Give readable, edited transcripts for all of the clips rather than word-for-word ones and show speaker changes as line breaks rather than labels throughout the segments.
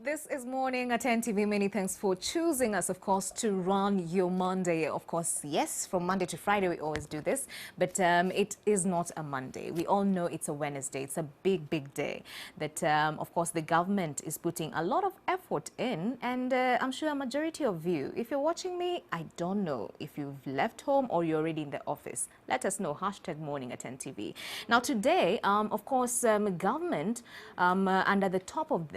This is Morning at NTV. Many thanks for choosing us, of course, to run your Monday. Of course, yes, from Monday to Friday, we always do this, but it is not a Monday. We all know it's a Wednesday. It's a big, big day that, of course, the government is putting a lot of effort in, and I'm sure a majority of you, if you're watching me, I don't know if you've left home or you're already in the office. Let us know. Hashtag Morning at NTV. Now, today, of course, government, under the top of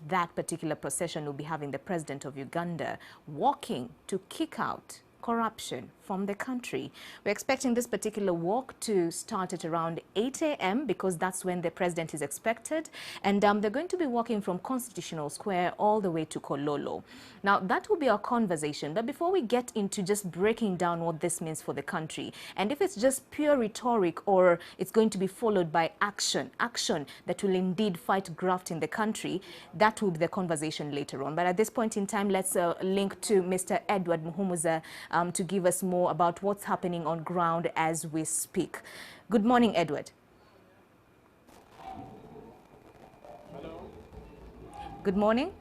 that particular procession, will be having the president of Uganda walking to kick out corruption from the country. We're expecting this particular walk to start at around 8 a.m. because that's when the president is expected. And they're going to be walking from Constitutional Square all the way to Kololo. Now, that will be our conversation. But before we get into just breaking down what this means for the country, and if it's just pure rhetoric or it's going to be followed by action that will indeed fight graft in the country, that will be the conversation later on. But at this point in time, let's link to Mr. Edward Muhumuza to give us more about what's happening on ground as we speak. Good morning, Edward.
Hello.
Good morning.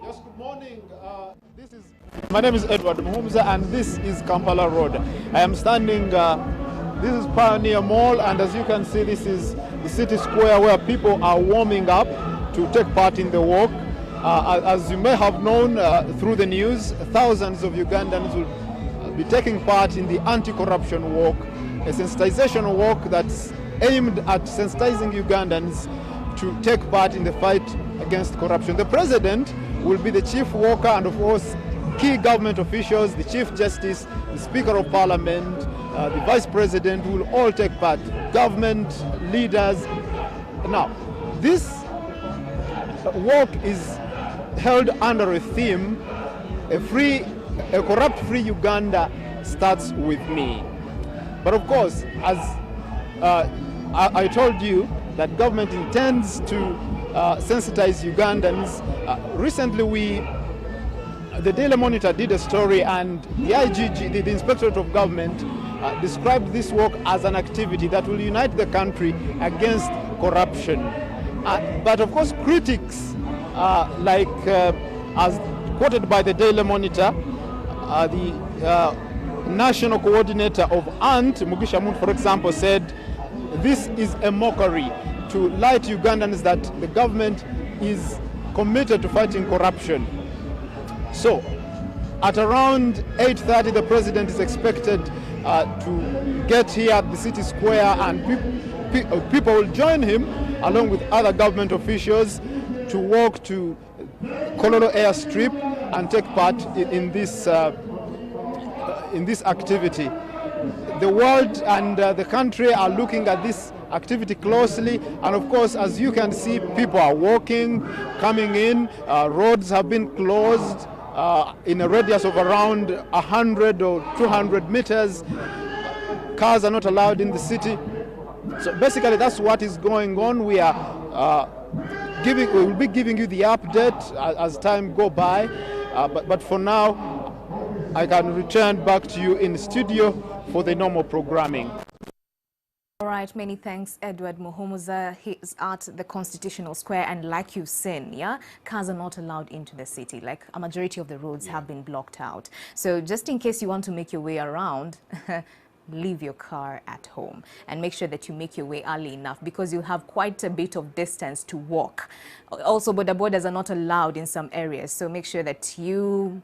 Yes, good morning. My name is Edward Muhumuza, and this is Kampala Road. I am standing, this is Pioneer Mall, and as you can see, this is the city square where people are warming up to take part in the walk. As you may have known through the news, thousands of Ugandans will be taking part in the anti-corruption walk, a sensitization walk that's aimed at sensitizing Ugandans to take part in the fight against corruption. The president will be the chief walker, and of course key government officials, the chief justice, the speaker of parliament, the vice president will all take part, government leaders. Now, this walk is held under a theme, a corrupt-free Uganda starts with me. But of course, as I told you, that government intends to sensitize Ugandans. Recently, the Daily Monitor did a story, and the IGG, the Inspectorate of Government, described this work as an activity that will unite the country against corruption. But of course, critics, as quoted by the Daily Monitor, the national coordinator of ANT, Mugisha Muntu, for example, said this is a mockery to lie to Ugandans that the government is committed to fighting corruption. So, at around 8:30, the president is expected to get here at the city square, and people will join him along with other government officials to walk to Kololo airstrip and take part in this activity. The world and the country are looking at this activity closely, and of course, as you can see, people are walking, coming in, roads have been closed in a radius of around 100 or 200 meters. Cars are not allowed in the city. So basically that's what is going on. We will be giving you the update as time go by, but for now I can return back to you in the studio for the normal programming.
All right, many thanks, Edward Muhumuza. He is at the Constitutional Square, and like you've seen, yeah, cars are not allowed into the city. Like a majority of the roads have been blocked out. So just in case you want to make your way around, leave your car at home and make sure that you make your way early enough, because you have quite a bit of distance to walk. Also, border borders are not allowed in some areas, so make sure that you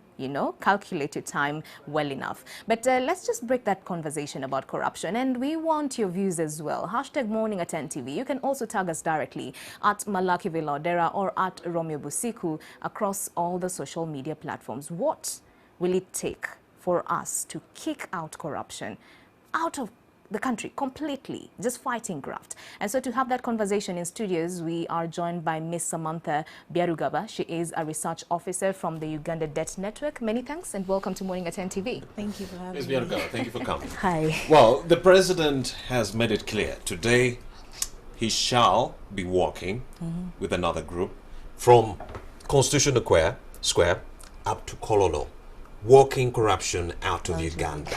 calculate your time well enough. But let's just break that conversation about corruption, and we want your views as well. Hashtag Morning at NTV. You can also tag us directly at Malaki Vilaudera or at Romeo Busiku across all the social media platforms. What will it take for us to kick out corruption out of the country completely, just fighting graft? And so to have that conversation in studios, we are joined by Miss Samantha Byarugaba. She is a research officer from the Uganda Debt Network. Many thanks and welcome to Morning at NTV.
Thank you for having
Ms.
me.
Byarugaba, thank you for coming.
Hi.
Well, the president has made it clear today he shall be walking with another group from Constitutional Square up to Kololo, walking corruption out of Uganda.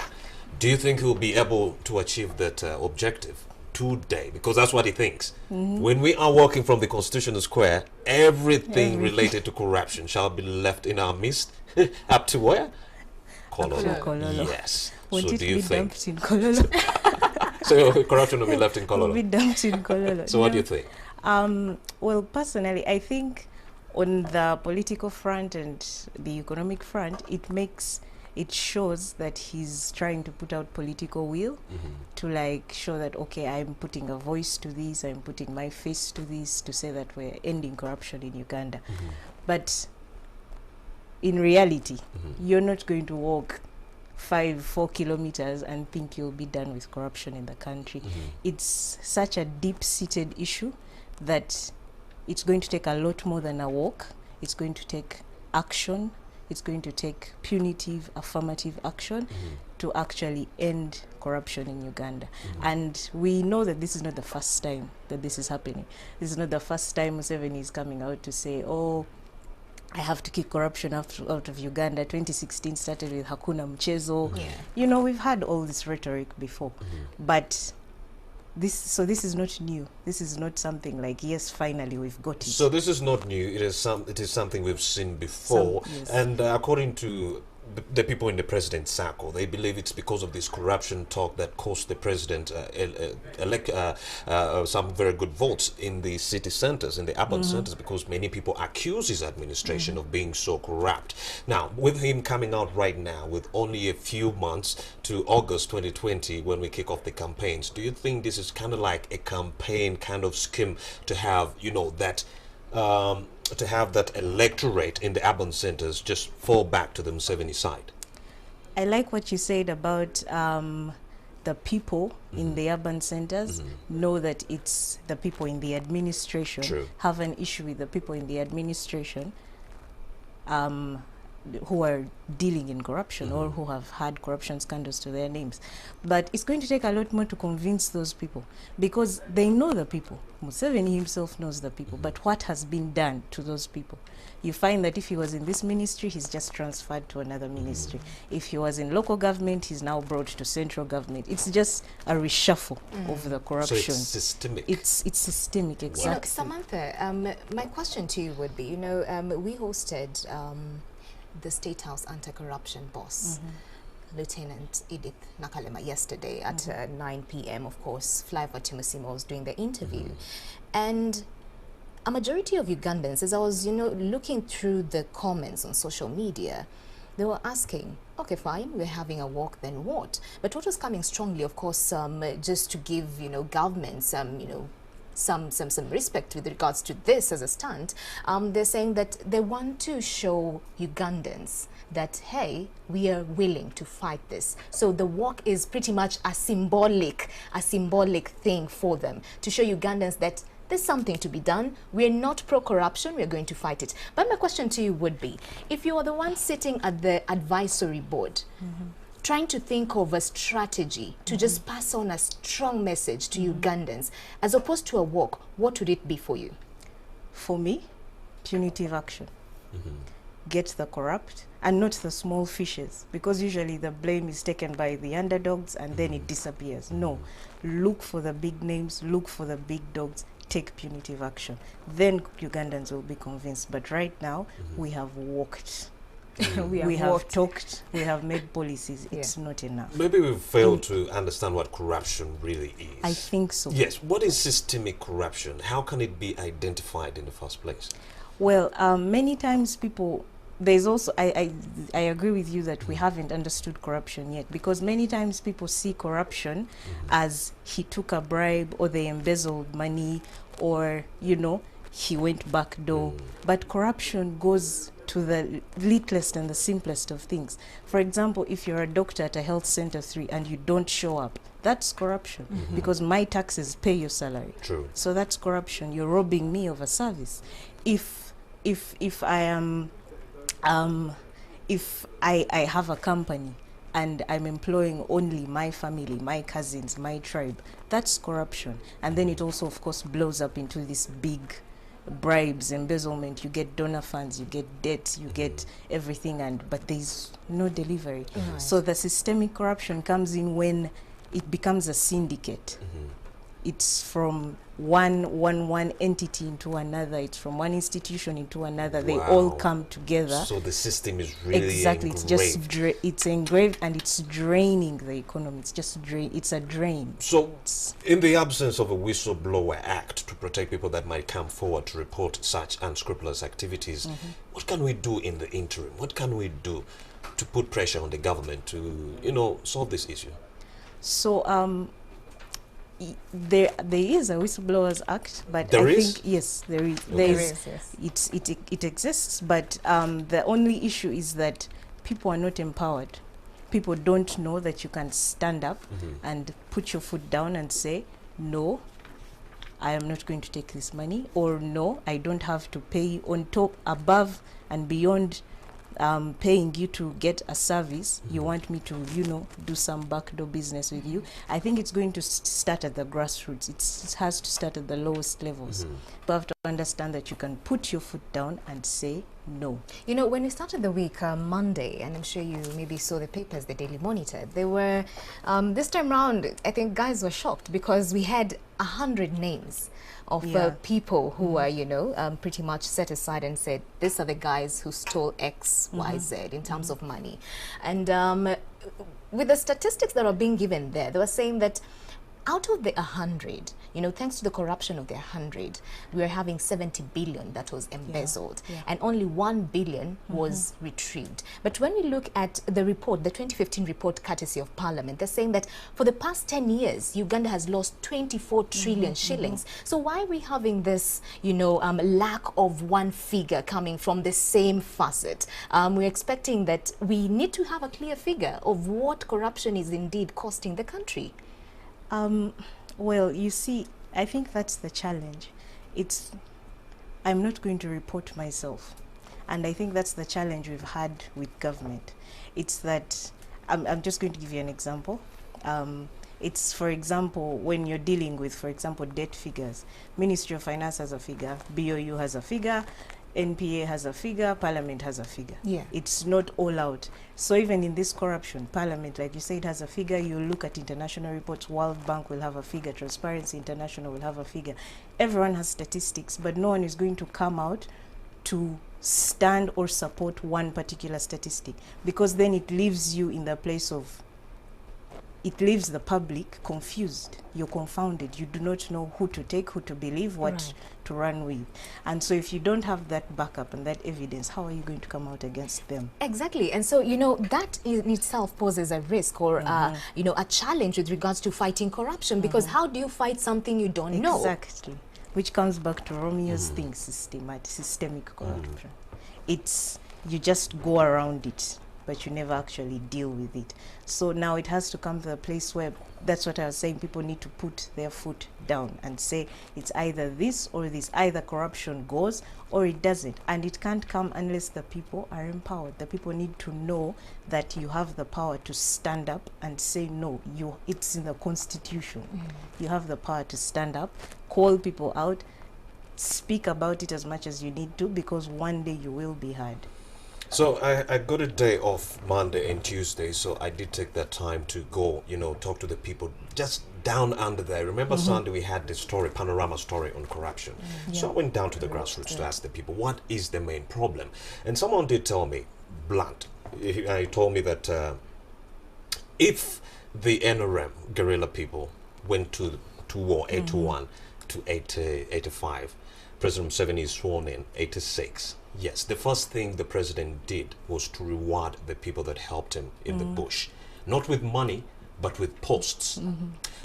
Do you think he will be able to achieve that objective? today, because that's what he thinks. When we are walking from the Constitutional Square, everything related to corruption shall be left in our midst. Up to where? Kololo.
Kololo.
Yes.
Want
So
it
do
to
you
be
think?
dumped in Kololo?
So corruption will be left in
Will be
Kololo.
dumped in Kololo.
So what do you think?
Well, personally, I think on the political front and the economic front, it shows that he's trying to put out political will to like show that, okay, I'm putting a voice to this, I'm putting my face to this to say that we're ending corruption in Uganda. But in reality, you're not going to walk 4 kilometers and think you'll be done with corruption in the country. It's such a deep-seated issue that it's going to take a lot more than a walk. It's going to take action. It's going to take punitive, affirmative action to actually end corruption in Uganda. And we know that this is not the first time that this is happening. This is not the first time Museveni is coming out to say, oh, I have to kick corruption out of Uganda. 2016 started with Hakuna Mchezo. You know, we've had all this rhetoric before. But this is not new. This is not something like, yes, finally we've got it.
So this is not new. It is something we've seen before.
Yes.
And according to the people in the president's circle, they believe it's because of this corruption talk that cost the president some very good votes in the city centers, in the urban centers, because many people accuse his administration of being so corrupt. Now, with him coming out right now, with only a few months to August 2020 when we kick off the campaigns, do you think this is kind of like a campaign kind of scheme to have, you know, that to have that electorate in the urban centers just fall back to the Museveni side?
I like what you said about the people in the urban centers know that it's the people in the administration.
True.
Have an issue with the people in the administration who are dealing in corruption or who have had corruption scandals to their names. But it's going to take a lot more to convince those people because they know the people. Museveni himself knows the people, but what has been done to those people? You find that if he was in this ministry, he's just transferred to another ministry. If he was in local government, he's now brought to central government. It's just a reshuffle of the corruption.
So it's systemic.
It's systemic, exactly.
You know, Samantha, my question to you would be, you know, we hosted the State House anti-corruption boss, Lieutenant Edith Nakalema, yesterday at 9 p.m. Of course, Flavor Timusimo was doing the interview. And a majority of Ugandans, as I was, you know, looking through the comments on social media, they were asking, okay, fine, we're having a walk, then what? But what was coming strongly, of course, just to give, you know, government some, you know, some respect with regards to this as a stunt, they're saying that they want to show Ugandans that, hey, we are willing to fight this. So the walk is pretty much a symbolic thing for them, to show Ugandans that there's something to be done. We're not pro-corruption, we're going to fight it. But my question to you would be, if you are the one sitting at the advisory board, trying to think of a strategy to just pass on a strong message to Ugandans, as opposed to a walk, what would it be for you?
For me, punitive action. Get the corrupt and not the small fishes, because usually the blame is taken by the underdogs and then it disappears. No, look for the big names, look for the big dogs, take punitive action. Then Ugandans will be convinced. But right now, we have walked. We have talked, we have made policies. It's not enough.
Maybe we've failed to understand what corruption really is.
I think so.
Yes. What is systemic corruption? How can it be identified in the first place?
Well, many times people, there's also, I agree with you that we haven't understood corruption yet, because many times people see corruption as he took a bribe or they embezzled money or, you know, he went back door. But corruption goes to the littlest and the simplest of things. For example, if you're a doctor at a health center 3 and you don't show up, that's corruption, because my taxes pay your salary.
True.
So that's corruption. You're robbing me of a service. If I am if I have a company and I'm employing only my family, my cousins, my tribe, that's corruption. And then it also, of course, blows up into this big bribes, embezzlement. You get donor funds, you get debt, you get everything, but there's no delivery. So the systemic corruption comes in when it becomes a syndicate. it's from one entity into another. It's from one institution into another. They all
Wow.
come together.
So the system is really
Exactly. It's just
engraved.
it's engraved, and it's draining the economy. It's just it's a drain.
So, in the absence of a whistleblower act to protect people that might come forward to report such unscrupulous activities, what can we do in the interim? What can we do to put pressure on the government to, you know, solve this issue?
So there is a Whistleblowers Act, but
There
I
is?
think yes, there is.
Okay.
There
There
is.
is, yes.
It exists, but the only issue is that people are not empowered. People don't know that you can stand up and put your foot down and say, no, I am not going to take this money, or no, I don't have to pay on top, above and beyond paying you to get a service. You want me to, you know, do some backdoor business with you. I think it's going to start at the grassroots. It has to start at the lowest levels. But have to understand that you can put your foot down and say no.
You know, when we started the week Monday, and I'm sure you maybe saw the papers, the Daily Monitor, they were, this time round, I think guys were shocked because we had 100 names of people who were, you know, pretty much set aside and said, these are the guys who stole X, Y, Z in terms of money. And with the statistics that are being given there, they were saying that out of the 100, you know, thanks to the corruption of the 100, we are having 70 billion that was embezzled, and only 1 billion was retrieved. But when we look at the report, the 2015 report courtesy of Parliament, they're saying that for the past 10 years, Uganda has lost 24 trillion shillings. So why are we having this, you know, lack of one figure coming from the same facet? We're expecting that we need to have a clear figure of what corruption is indeed costing the country.
Well, you see, I think that's the challenge. I'm not going to report myself. And I think that's the challenge we've had with government. It's that, I'm just going to give you an example. It's, for example, when you're dealing with, for example, debt figures. Ministry of Finance has a figure, BOU has a figure, NPA has a figure, Parliament has a figure.
Yeah.
It's not all out. So even in this corruption, Parliament, like you said, has a figure. You look at international reports, World Bank will have a figure, Transparency International will have a figure. Everyone has statistics, but no one is going to come out to stand or support one particular statistic, because then it leaves you in the place of, it leaves the public confused. You're confounded. You do not know who to take, who to believe, what to run with. And so if you don't have that backup and that evidence, how are you going to come out against them?
Exactly. And so, you know, that in itself poses a risk or, you know, a challenge with regards to fighting corruption, because how do you fight something you don't know?
Exactly. Which comes back to Romeo's thing, systemic corruption. It's, you just go around it, but you never actually deal with it. So now it has to come to a place where, that's what I was saying, people need to put their foot down and say, it's either this or this. Either corruption goes or it doesn't. And it can't come unless the people are empowered. The people need to know that you have the power to stand up and say no. It's in the Constitution. You have the power to stand up, call people out, speak about it as much as you need to, because one day you will be heard.
So I got a day off Monday and Tuesday, so I did take that time to go, you know, talk to the people just down under there. Remember Sunday we had this story, panorama story on corruption. So I went down to the grassroots to ask the people, what is the main problem? And someone did tell me, blunt, he told me that if the NRM guerrilla people went to war 81 to 85, President Museveni is sworn in 86. Yes, the first thing the president did was to reward the people that helped him in the bush. Not with money, but with posts.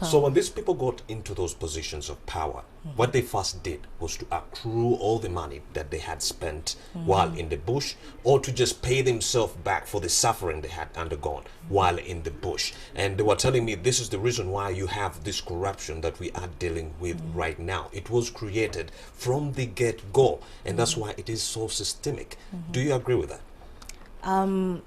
So when these people got into those positions of power, what they first did was to accrue all the money that they had spent while in the bush, or to just pay themselves back for the suffering they had undergone while in the bush. And they were telling me this is the reason why you have this corruption that we are dealing with right now. It was created from the get-go, and that's why it is so systemic. Do you agree with that?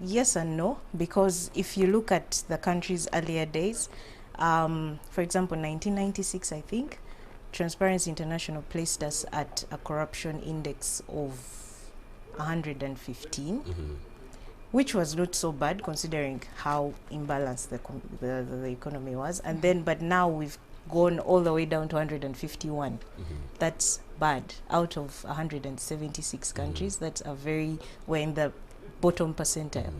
Yes and no, because if you look at the country's earlier days, for example, 1996, I think, Transparency International placed us at a corruption index of 115, which was not so bad considering how imbalanced the economy was. And then, but now we've gone all the way down to 151. That's bad. Out of 176 countries, that's a very, we're in the bottom percentile.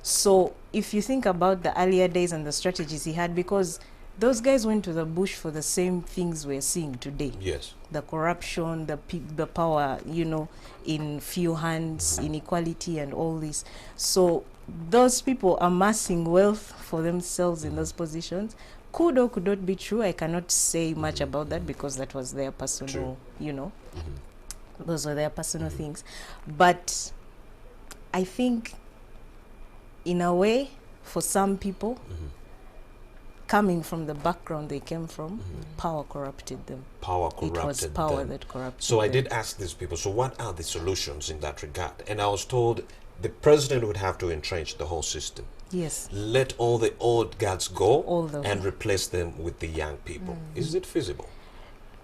So if you think about the earlier days and the strategies he had, because those guys went to the bush for the same things we're seeing today.
Yes.
The corruption, the power, you know, in few hands, inequality and all this. So those people amassing wealth for themselves in those positions could or could not be true. I cannot say much about that because that was their personal, you know, those were their personal things. But I think in a way, for some people, coming from the background they came from, power corrupted them.
Power corrupted
It was power
them.
that corrupted
So I
them.
did ask these people, so what are the solutions in that regard? And I was told the president would have to entrench the whole system.
Yes.
Let all the old guards go
All those.
and replace them with the young people. Is it feasible?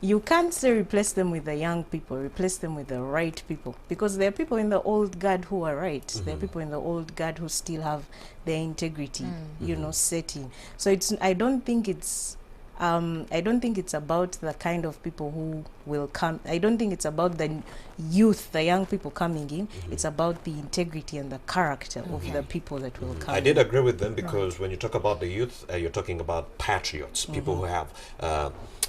You can't say replace them with the young people, replace them with the right people. Because there are people in the old guard who are right. There are people in the old guard who still have their integrity, you know, setting. So I don't think it's about the kind of people who will come. I don't think it's about the youth, the young people coming in. It's about the integrity and the character of the people that will come.
I did agree with them because when you talk about the youth, you're talking about patriots, people who have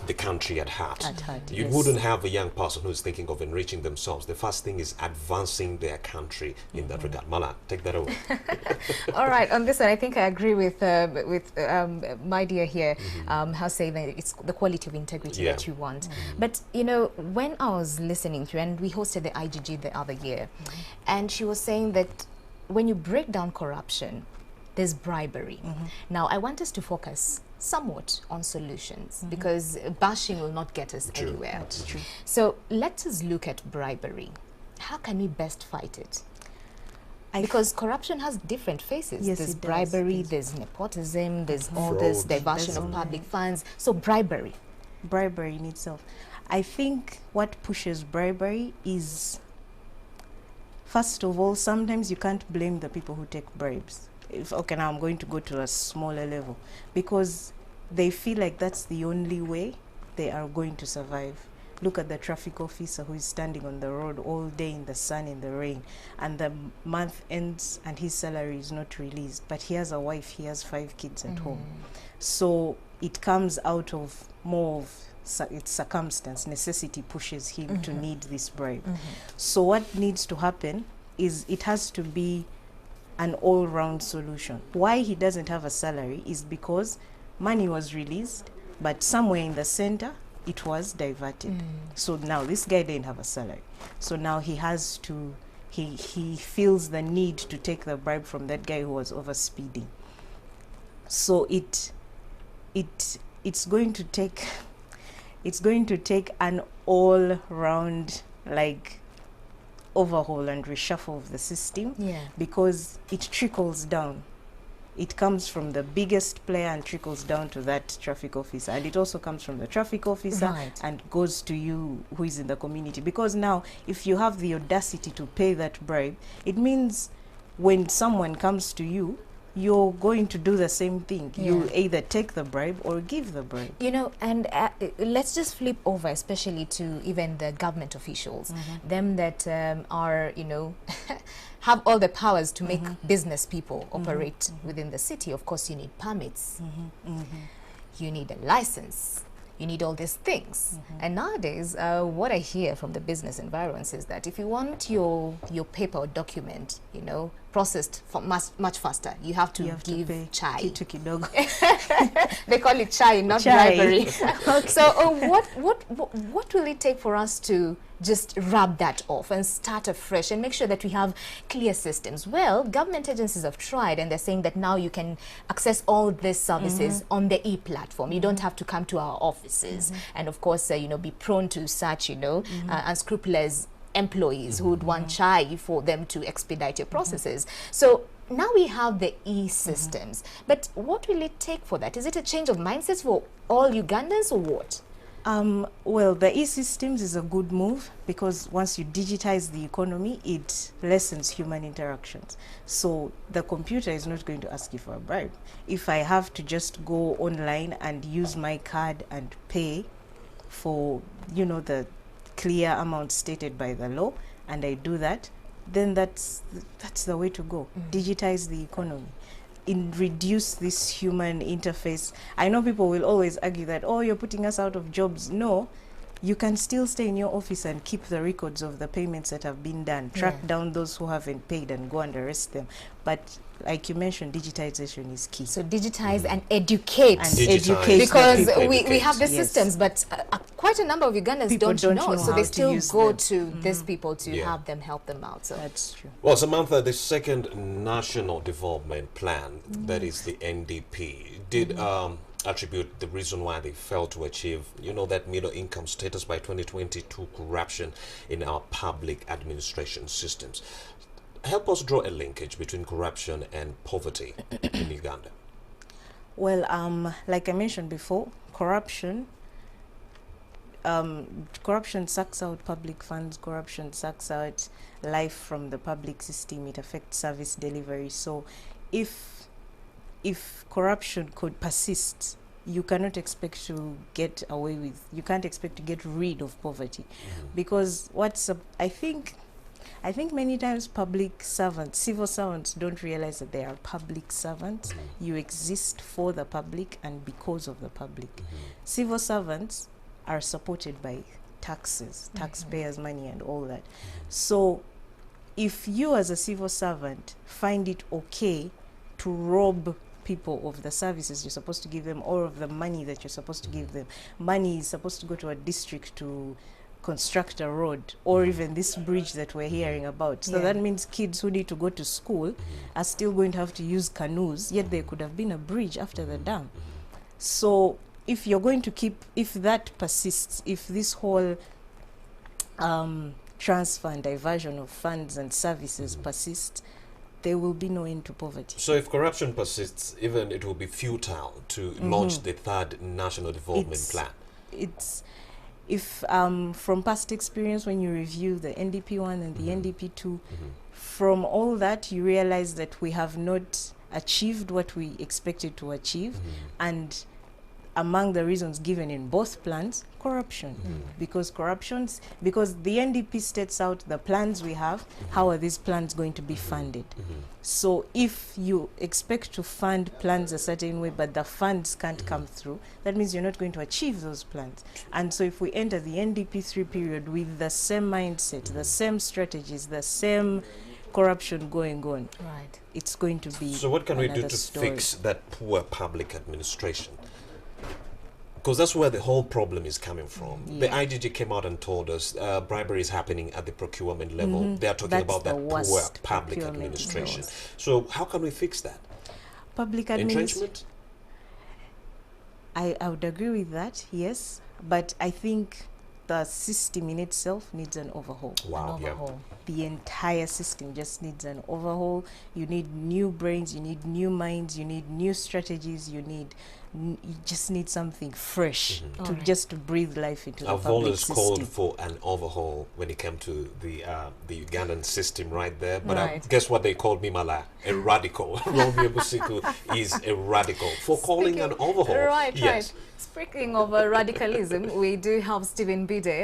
the country at heart. You
Yes.
wouldn't have a young person who's thinking of enriching themselves. The first thing is advancing their country in that regard. Mala, take that over.
All right, on this one, I think I agree with my dear here, how saying that it's the quality of integrity that you want. But, you know, when I was listening to, and we hosted the IGG the other year, and she was saying that when you break down corruption, there's bribery. Now, I want us to focus somewhat on solutions because bashing will not get us anywhere.
That's true.
So let us look at bribery. How can we best fight it? Because corruption has different faces.
Yes,
There's
it does.
bribery, there's nepotism, there's all this
Fraud.
diversion of public funds. So bribery.
Bribery in itself. I think what pushes bribery is, first of all, sometimes you can't blame the people who take bribes. Okay, now I'm going to go to a smaller level, because they feel like that's the only way they are going to survive. Look at the traffic officer who is standing on the road all day in the sun, in the rain, and the month ends and his salary is not released, but he has a wife, he has 5 kids at home. So it comes out of more of its circumstance. Necessity pushes him to need this bribe. So what needs to happen is it has to be an all-round solution. Why he doesn't have a salary is because money was released, but somewhere in the center it was diverted. So now this guy didn't have a salary. So now he has to, he feels the need to take the bribe from that guy who was overspeeding. So it's going to take an all-round, like, overhaul and reshuffle of the system, because it trickles down. It comes from the biggest player and trickles down to that traffic officer, and it also comes from the traffic officer and goes to you who is in the community. Because now if you have the audacity to pay that bribe, it means when someone comes to you, you're going to do the same thing. You either take the bribe or give the bribe.
You know, and let's just flip over, especially to even the government officials, them that are, you know, have all the powers to make business people operate within the city. Of course, you need permits, you need a license, you need all these things. And nowadays, what I hear from the business environments is that if you want your paper or document, you know, processed for much faster, you have to give chai.
Kitu kidogo.
They call it chai, not
Chai.
bribery. So what will it take for us to just rub that off and start afresh and make sure that we have clear systems? Well, government agencies have tried, and they're saying that now you can access all these services on the e-platform. You don't have to come to our offices and, of course, you know, be prone to such, you know, unscrupulous employees who would want chai for them to expedite your processes. So now we have the e-systems, but what will it take for that? Is it a change of mindsets for all Ugandans or what?
Well, the e-systems is a good move because once you digitize the economy, it lessens human interactions. So the computer is not going to ask you for a bribe. If I have to just go online and use my card and pay for, the clear amount stated by the law, and I do that, then that's the way to go. Digitize the economy. Reduce this human interface. I know people will always argue that, oh, you're putting us out of jobs. No, you can still stay in your office and keep the records of the payments that have been done, track down those who haven't paid and go and arrest them. But like you mentioned, digitization is key.
So digitize and educate.
Because
we have the systems, but quite a number of Ugandans
People
don't know, so they still go
them.
to these people to have them help them out. So
That's true.
Well, Samantha, the second National Development Plan, that is the NDP, did attribute the reason why they failed to achieve, that middle income status by 2020 to corruption in our public administration systems. Help us draw a linkage between corruption and poverty in Uganda.
Well, like I mentioned before, corruption sucks out public funds, corruption sucks out life from the public system, it affects service delivery. So if corruption could persist, you cannot expect to get away with, you can't expect to get rid of poverty. Because I think many times public servants, civil servants don't realize that they are public servants. You exist for the public and because of the public. Civil servants are supported by taxes, taxpayers' money and all that. So if you as a civil servant find it okay to rob people of the services you're supposed to give them, or of the money that you're supposed to give them, money is supposed to go to a district to construct a road, or even this bridge that we're hearing about. So that means kids who need to go to school are still going to have to use canoes, yet there could have been a bridge after the dam. So if you're going to if that persists, if this whole transfer and diversion of funds and services persists, there will be no end to poverty.
So if corruption persists, even it will be futile to launch the third National Development Plan.
If from past experience, when you review the NDP 1 and the NDP 2, from all that you realize that we have not achieved what we expected to achieve, and among the reasons given in both plans, corruption. Because the NDP states out the plans we have, how are these plans going to be funded? So if you expect to fund plans a certain way, but the funds can't come through, that means you're not going to achieve those plans. And so if we enter the NDP 3 period with the same mindset, the same strategies, the same corruption going on, it's going to be
So what can we do to
story.
fix that poor public administration? Because that's where the whole problem is coming from. The IGG came out and told us bribery is happening at the procurement level. They are talking about that poor public administration. So how can we fix that?
Public
Entrenchment?
I would agree with that, yes. But I think the system in itself needs an overhaul.
Wow,
The entire system just needs an overhaul. You need new brains, you need new minds, you need new strategies, you just need something fresh just to breathe life into the public system.
I've always called for an overhaul when it came to the Ugandan system right there. But guess what they called me, Mala? A radical. Romeo Busiku is a radical for calling an overhaul.
Speaking of radicalism, we do have Stephen Bide